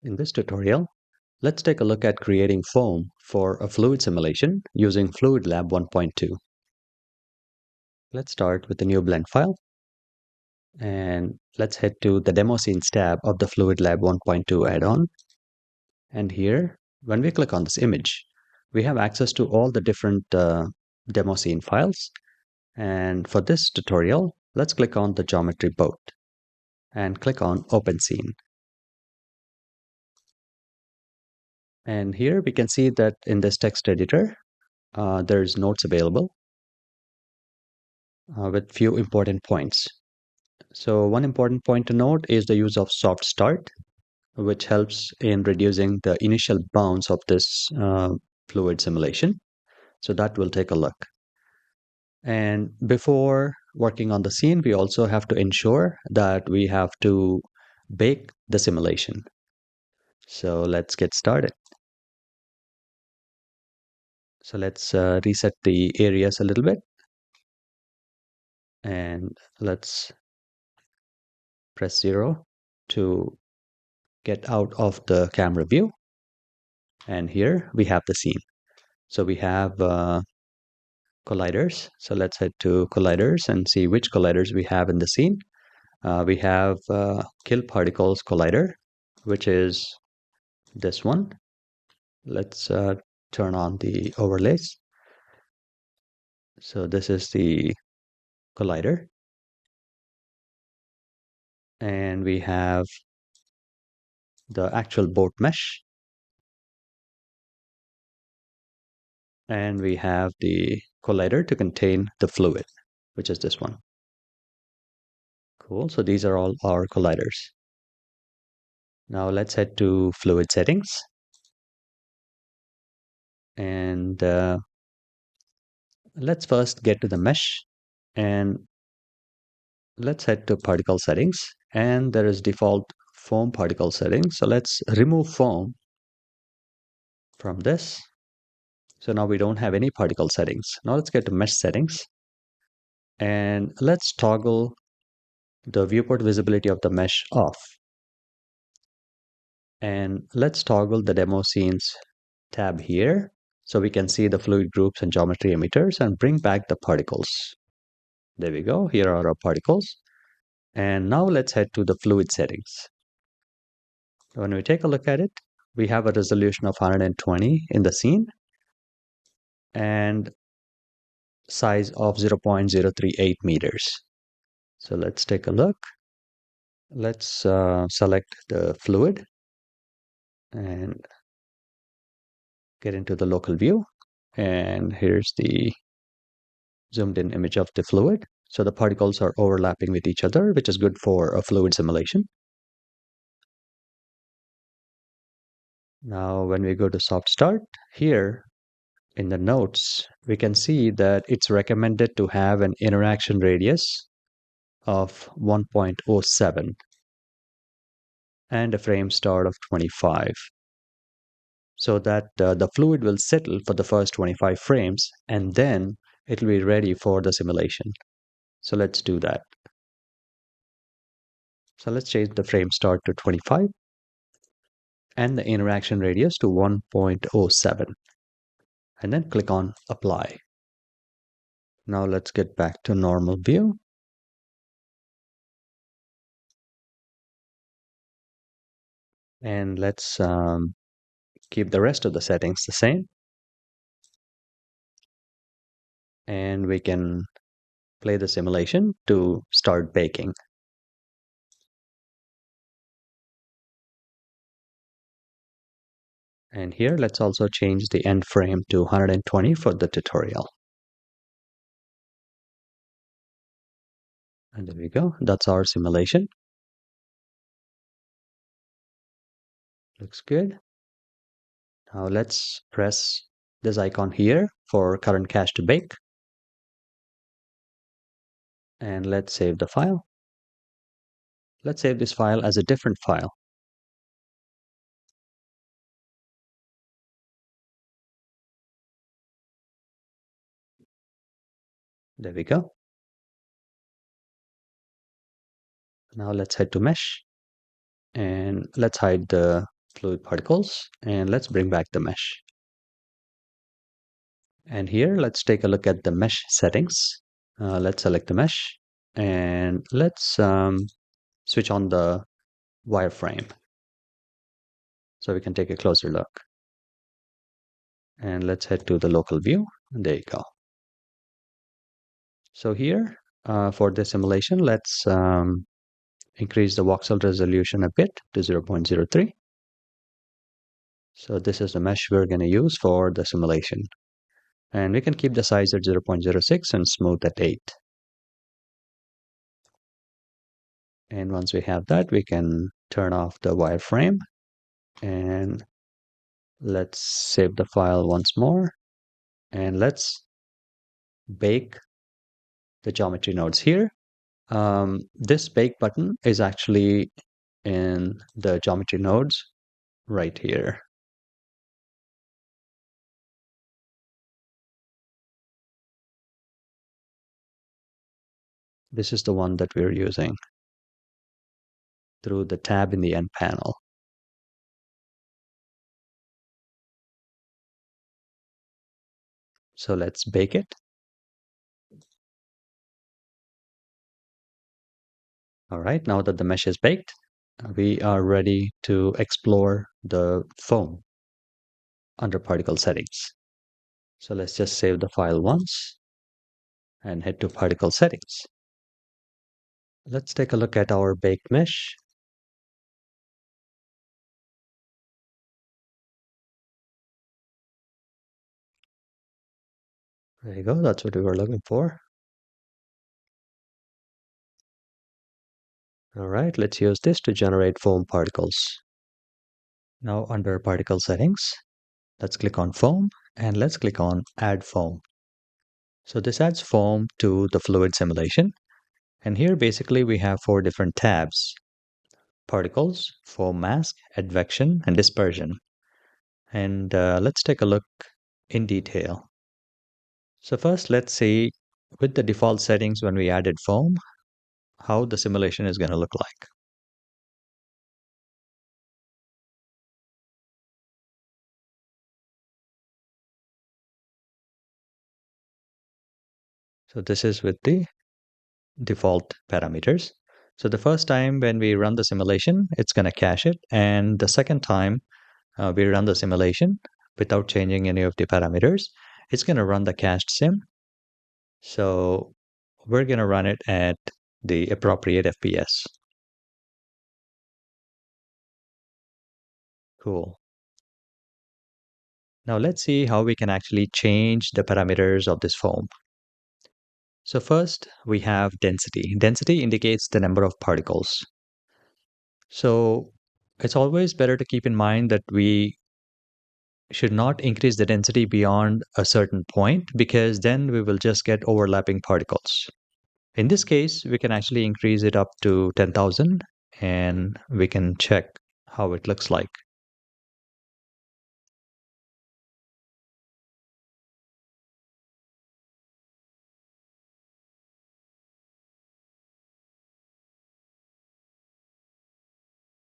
In this tutorial, let's take a look at creating foam for a fluid simulation using FluidLab 1.2. Let's start with a new blend file and let's head to the demo scenes tab of the FluidLab 1.2 add-on. And here, when we click on this image, we have access to all the different demo scene files. And for this tutorial, let's click on the geometry boat and click on Open Scene. And here we can see that in this text editor, there's notes available with few important points. So one important point to note is the use of soft start, which helps in reducing the initial bounds of this fluid simulation. So that will take a look. And before working on the scene, we also have to ensure that we have to bake the simulation. So let's get started. So let's reset the areas a little bit. And let's press 0 to get out of the camera view. And here we have the scene. So we have colliders. So let's head to colliders and see which colliders we have in the scene. We have kill particles collider, which is this one. Let's turn on the overlays. So this is the collider. And we have the actual boat mesh. And we have the collider to contain the fluid, which is this one. Cool. So these are all our colliders. Now let's head to fluid settings. And let's first get to the mesh. And let's head to particle settings. And there is default foam particle settings. So let's remove foam from this. So now we don't have any particle settings. Now let's get to mesh settings. And let's toggle the viewport visibility of the mesh off. And let's toggle the demo scenes tab here so we can see the fluid groups and geometry emitters and bring back the particles. There we go. Here are our particles. And now let's head to the fluid settings. When we take a look at it, we have a resolution of 120 in the scene and size of 0.038 meters. So let's take a look. Let's select the fluid and get into the local view. And here's the zoomed in image of the fluid. So the particles are overlapping with each other, which is good for a fluid simulation. Now, when we go to soft start, here in the notes, we can see that it's recommended to have an interaction radius of 1.07 and a frame start of 25. So that the fluid will settle for the first 25 frames and then it will be ready for the simulation. So let's do that. So let's change the frame start to 25 and the interaction radius to 1.07 and then click on apply. Now let's get back to normal view. And let's keep the rest of the settings the same. And we can play the simulation to start baking. And here, let's also change the end frame to 120 for the tutorial. And there we go. That's our simulation. Looks good. Now let's press this icon here for current cache to bake. And let's save the file. Let's save this file as a different file. There we go. Now let's head to mesh and let's hide the fluid particles, and let's bring back the mesh. And here, let's take a look at the mesh settings. Let's select the mesh, and let's switch on the wireframe so we can take a closer look. And let's head to the local view. There you go. So here, for the simulation, let's increase the voxel resolution a bit to 0.03. So this is the mesh we're going to use for the simulation. And we can keep the size at 0.06 and smooth at 8. And once we have that, we can turn off the wireframe. And let's save the file once more. And let's bake the geometry nodes here. This bake button is actually in the geometry nodes right here. This is the one that we're using through the tab in the end panel. So let's bake it. All right, now that the mesh is baked, we are ready to explore the foam under particle settings. So let's just save the file once and head to particle settings. Let's take a look at our baked mesh. There you go, that's what we were looking for. All right, let's use this to generate foam particles. Now under particle settings, let's click on foam and let's click on add foam. So this adds foam to the fluid simulation. And here basically we have 4 different tabs: particles, foam mask, advection, and dispersion. And let's take a look in detail. So first, let's see with the default settings when we added foam, how the simulation is going to look like. So this is with the default parameters. So the first time when we run the simulation, it's going to cache it. And the second time we run the simulation without changing any of the parameters, it's going to run the cached sim. So we're going to run it at the appropriate FPS. Cool. Now let's see how we can actually change the parameters of this foam. So first we have density. Density indicates the number of particles. So it's always better to keep in mind that we should not increase the density beyond a certain point, because then we will just get overlapping particles. In this case, we can actually increase it up to 10,000 and we can check how it looks like.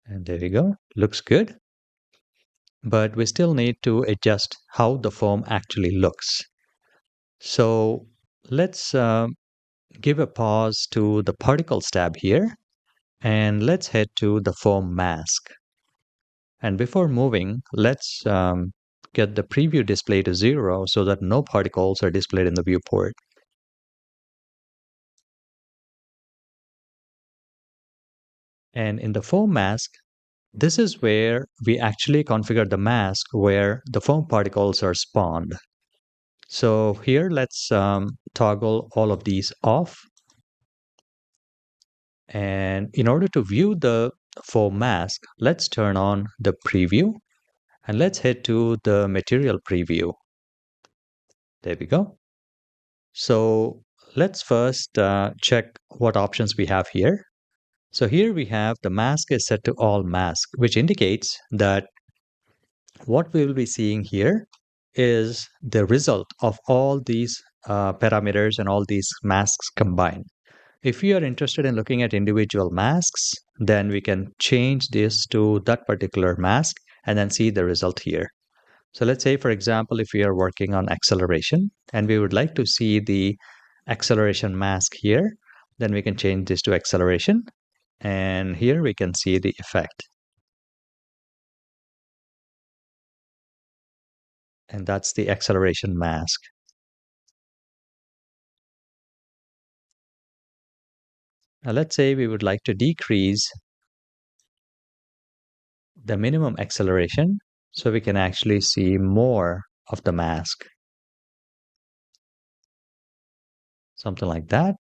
And there we go. Looks good. But we still need to adjust how the foam actually looks. So let's give a pause to the particles tab here, and let's head to the foam mask. And before moving, let's get the preview display to 0 so that no particles are displayed in the viewport. And in the foam mask, this is where we actually configure the mask where the foam particles are spawned. So here, let's toggle all of these off. And in order to view the foam mask, let's turn on the preview and let's head to the material preview. There we go. So let's first check what options we have here. So here we have the mask is set to all mask, which indicates that what we will be seeing here is the result of all these parameters and all these masks combined. If you are interested in looking at individual masks, then we can change this to that particular mask and then see the result here. So let's say, for example, if we are working on acceleration and we would like to see the acceleration mask here, then we can change this to acceleration. And here we can see the effect. And that's the acceleration mask. Now let's say we would like to decrease the minimum acceleration so we can actually see more of the mask. Something like that.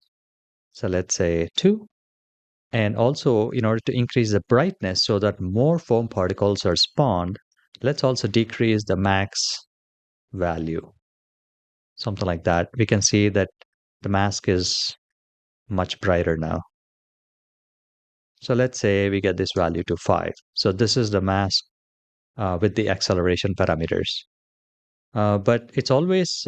So let's say 2. And also, in order to increase the brightness so that more foam particles are spawned, let's also decrease the max value. Something like that. We can see that the mask is much brighter now. So let's say we get this value to 5. So this is the mask with the acceleration parameters. But it's always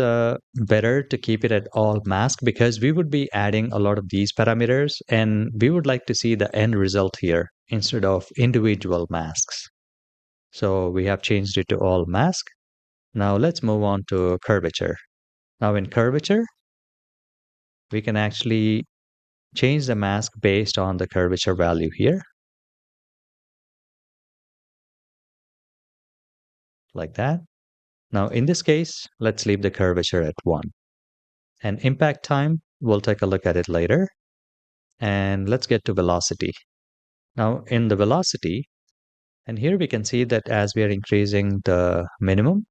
better to keep it at all mask because we would be adding a lot of these parameters and we would like to see the end result here instead of individual masks. So we have changed it to all mask. Now let's move on to curvature. Now in curvature, we can actually change the mask based on the curvature value here. Like that. Now in this case, let's leave the curvature at 1. And impact time, we'll take a look at it later. And let's get to velocity. Now in the velocity, and here we can see that as we are increasing the minimum,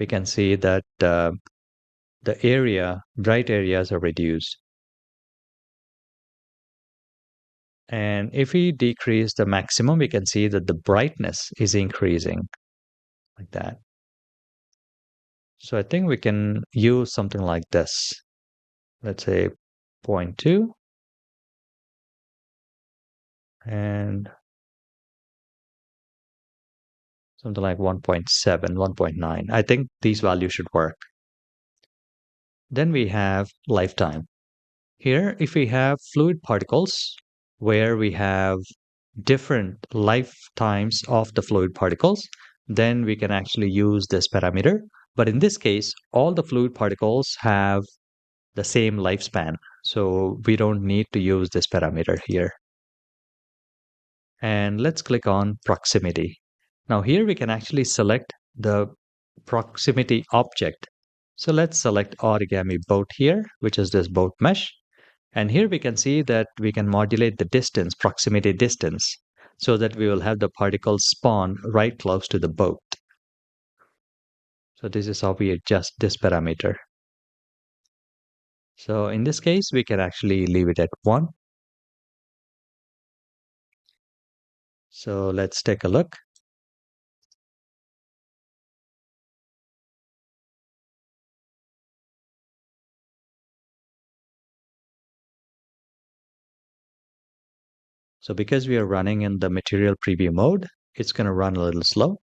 we can see that the bright areas are reduced. And if we decrease the maximum, we can see that the brightness is increasing like that. So I think we can use something like this. Let's say 0.2 and something like 1.7, 1.9. I think these values should work. Then we have lifetime. Here, if we have fluid particles where we have different lifetimes of the fluid particles, then we can actually use this parameter. But in this case, all the fluid particles have the same lifespan. So we don't need to use this parameter here. And let's click on proximity. Now here we can actually select the proximity object. So let's select origami boat here, which is this boat mesh. And here we can see that we can modulate the distance, proximity distance, so that we will have the particles spawn right close to the boat. So this is how we adjust this parameter. So in this case, we can actually leave it at 1. So let's take a look. So because we are running in the material preview mode, it's going to run a little slow.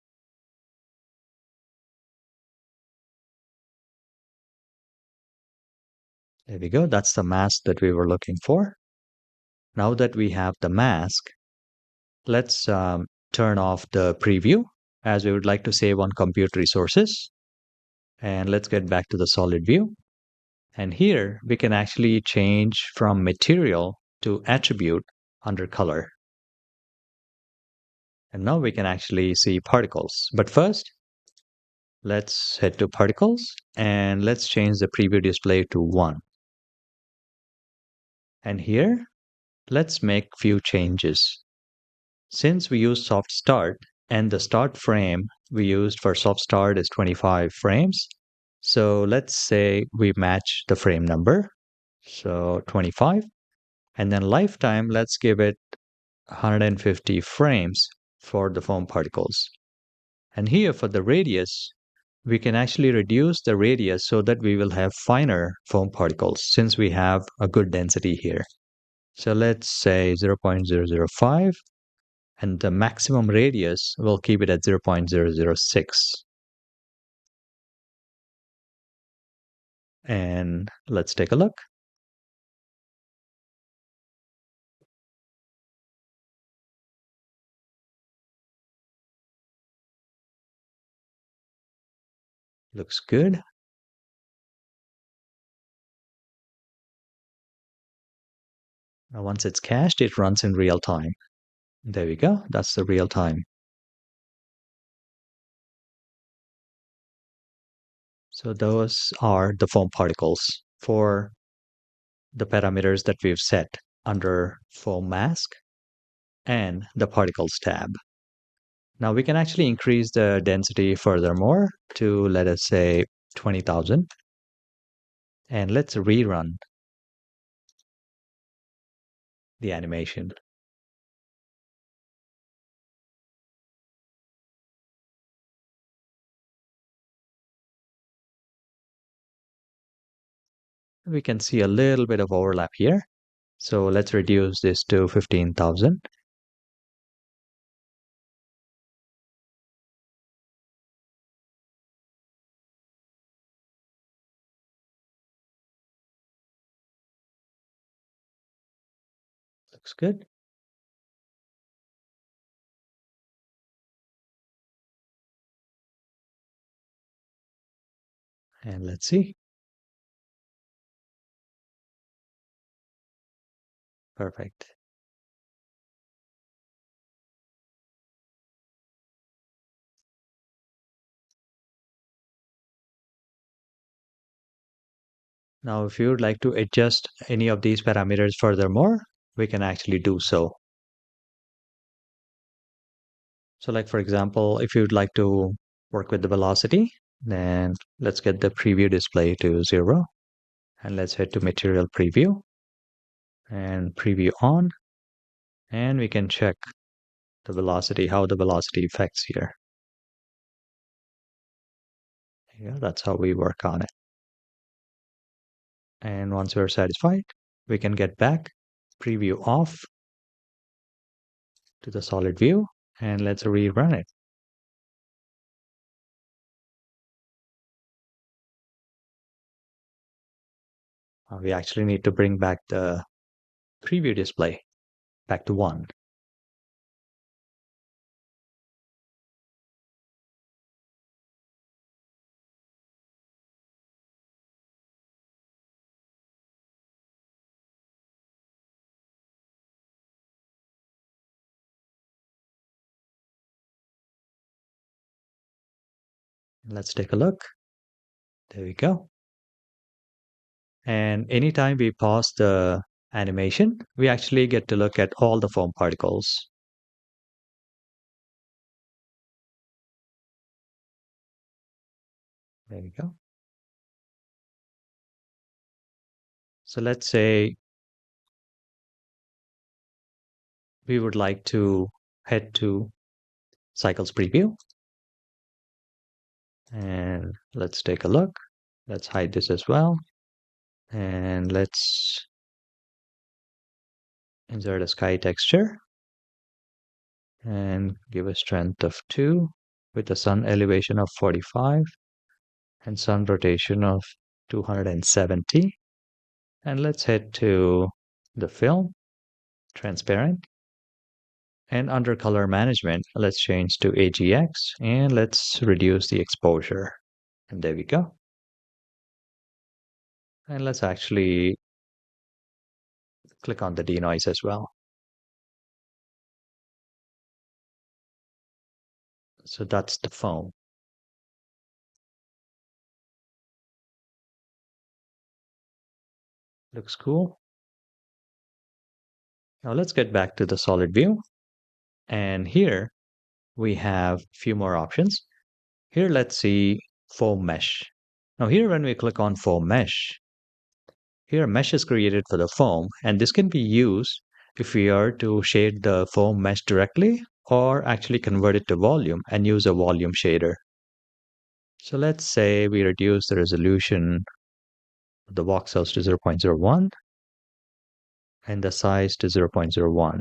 There we go. That's the mask that we were looking for. Now that we have the mask, let's turn off the preview as we would like to save on compute resources. And let's get back to the solid view. And here we can actually change from material to attribute under color. And now we can actually see particles. But first, let's head to particles and let's change the preview display to 1. And here, let's make few changes. Since we use soft start and the start frame we used for soft start is 25 frames, so let's say we match the frame number, so 25, and then lifetime, let's give it 150 frames for the foam particles. And here for the radius, we can actually reduce the radius so that we will have finer foam particles since we have a good density here. So let's say 0.005 and the maximum radius, we'll keep it at 0.006. And let's take a look. Looks good. Now, once it's cached, it runs in real time. There we go. That's the real time. So those are the foam particles for the parameters that we've set under foam mask and the particles tab. Now we can actually increase the density furthermore to, let us say, 20,000. And let's rerun the animation. We can see a little bit of overlap here. So let's reduce this to 15,000. Looks good. And let's see. Perfect. Now, if you would like to adjust any of these parameters furthermore, we can actually do so. So like, for example, if you'd like to work with the velocity, then let's get the preview display to 0. And let's head to material preview and preview on. And we can check the velocity, how the velocity affects here. Yeah, that's how we work on it. And once we're satisfied, we can get back, preview off to the solid view, and let's rerun it. We actually need to bring back the preview display back to 1. Let's take a look. There we go. And anytime we pause the animation, we actually get to look at all the foam particles. There we go. So let's say we would like to head to cycles preview. And let's take a look. Let's hide this as well. And let's insert a sky texture and give a strength of 2 with a sun elevation of 45 and sun rotation of 270. And let's head to the film, transparent. And under color management, let's change to AGX and let's reduce the exposure. And there we go. And let's actually click on the denoise as well. So that's the foam. Looks cool. Now let's get back to the solid view. And here we have a few more options. Here, let's see foam mesh. Now here, when we click on foam mesh, here mesh is created for the foam, and this can be used if we are to shade the foam mesh directly or actually convert it to volume and use a volume shader. So let's say we reduce the resolution of the voxels to 0.01 and the size to 0.01.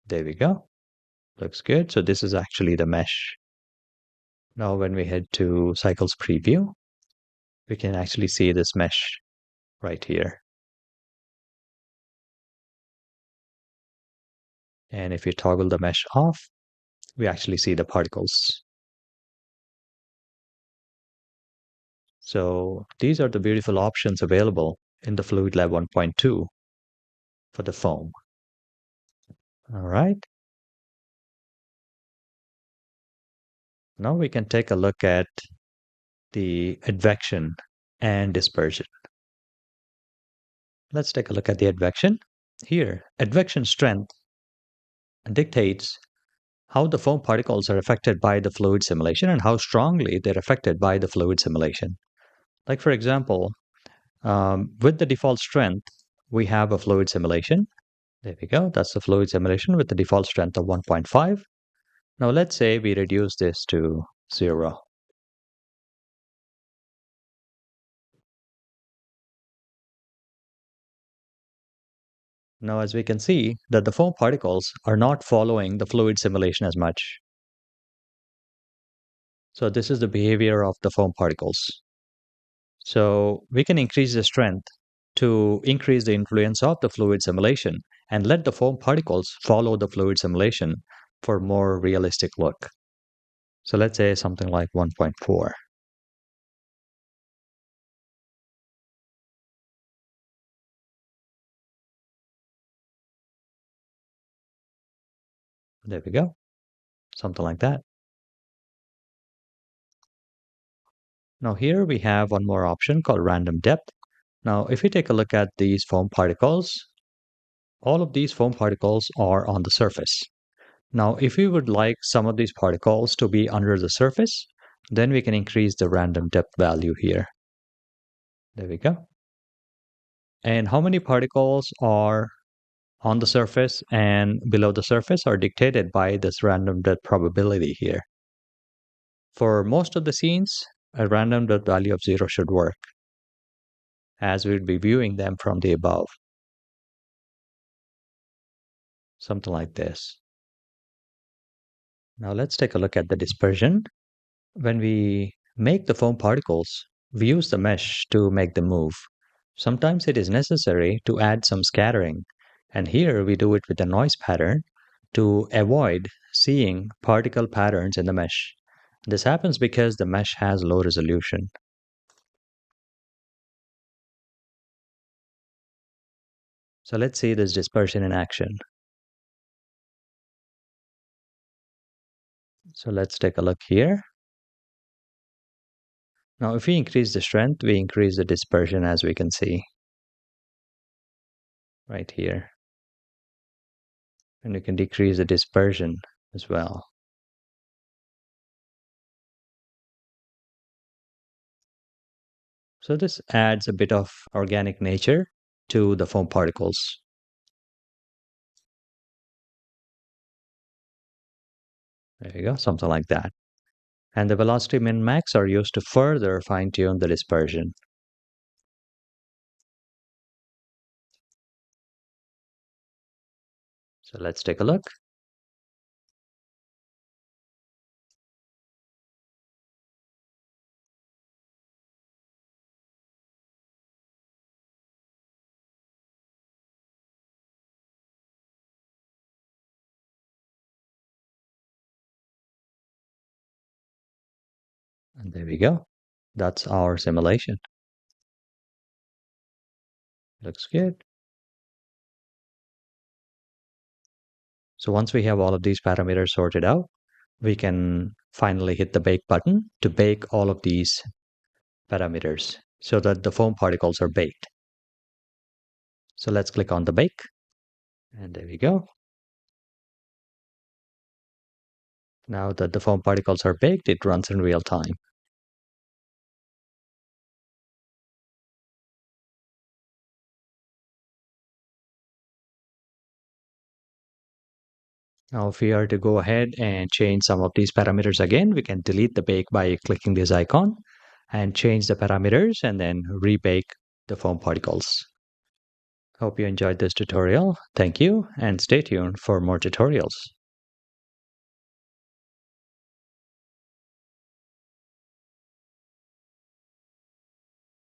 There we go. Looks good. So this is actually the mesh. Now when we head to cycles preview, we can actually see this mesh right here. And if you toggle the mesh off, we actually see the particles. So these are the beautiful options available in the FluidLab 1.2 for the foam. All right. Now we can take a look at the advection and dispersion. Let's take a look at the advection. Here, advection strength dictates how the foam particles are affected by the fluid simulation and how strongly they're affected by the fluid simulation. Like, for example, with the default strength, we have a fluid simulation. There we go. That's the fluid simulation with the default strength of 1.5. Now, let's say we reduce this to 0. Now, as we can see, that the foam particles are not following the fluid simulation as much. So this is the behavior of the foam particles. So we can increase the strength to increase the influence of the fluid simulation and let the foam particles follow the fluid simulation for more realistic look. So let's say something like 1.4. There we go. Something like that. Now here we have one more option called random depth. Now if we take a look at these foam particles, all of these foam particles are on the surface. Now if we would like some of these particles to be under the surface, then we can increase the random depth value here. There we go. And how many particles are on the surface and below the surface are dictated by this random depth probability here. For most of the scenes, a random depth value of 0 should work, as we would be viewing them from the above. Something like this. Now let's take a look at the dispersion. When we make the foam particles, we use the mesh to make them move. Sometimes it is necessary to add some scattering, and here we do it with a noise pattern to avoid seeing particle patterns in the mesh. This happens because the mesh has low resolution. So let's see this dispersion in action. So let's take a look here. Now, if we increase the strength, we increase the dispersion, as we can see right here. And we can decrease the dispersion as well. So this adds a bit of organic nature to the foam particles. There you go, something like that. And the velocity min-max are used to further fine-tune the dispersion. So let's take a look. And there we go. That's our simulation. Looks good. So once we have all of these parameters sorted out, we can finally hit the bake button to bake all of these parameters so that the foam particles are baked. So let's click on the bake. And there we go. Now that the foam particles are baked, it runs in real time. Now, if we are to go ahead and change some of these parameters again, we can delete the bake by clicking this icon and change the parameters and then rebake the foam particles. Hope you enjoyed this tutorial. Thank you and stay tuned for more tutorials.